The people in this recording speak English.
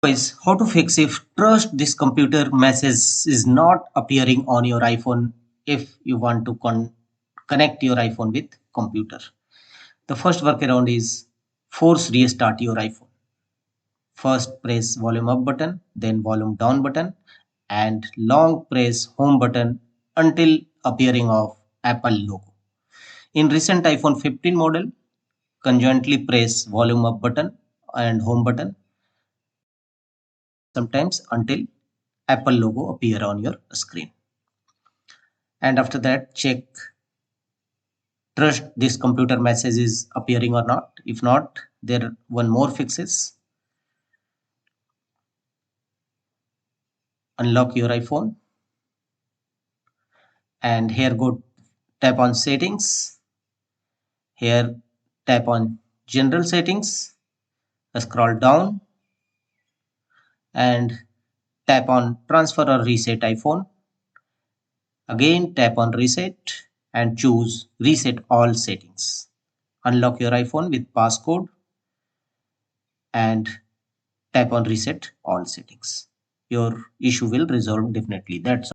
Is how to fix if trust this computer message is not appearing on your iPhone if you want to connect your iPhone with computer. The first workaround is force restart your iPhone. First press volume up button, then volume down button, and long press home button until appearing of Apple logo. In recent iPhone 15 model, conjointly press volume up button and home button sometimes until Apple logo appear on your screen. And after that, check trust this computer message is appearing or not. If not, there one more fixes. Unlock your iPhone and here go tap on settings. Here tap on general settings. Scroll down and tap on transfer or reset iPhone. Again tap on reset and choose reset all settings. Unlock your iPhone with passcode and tap on reset all settings. Your issue will resolve definitely. That's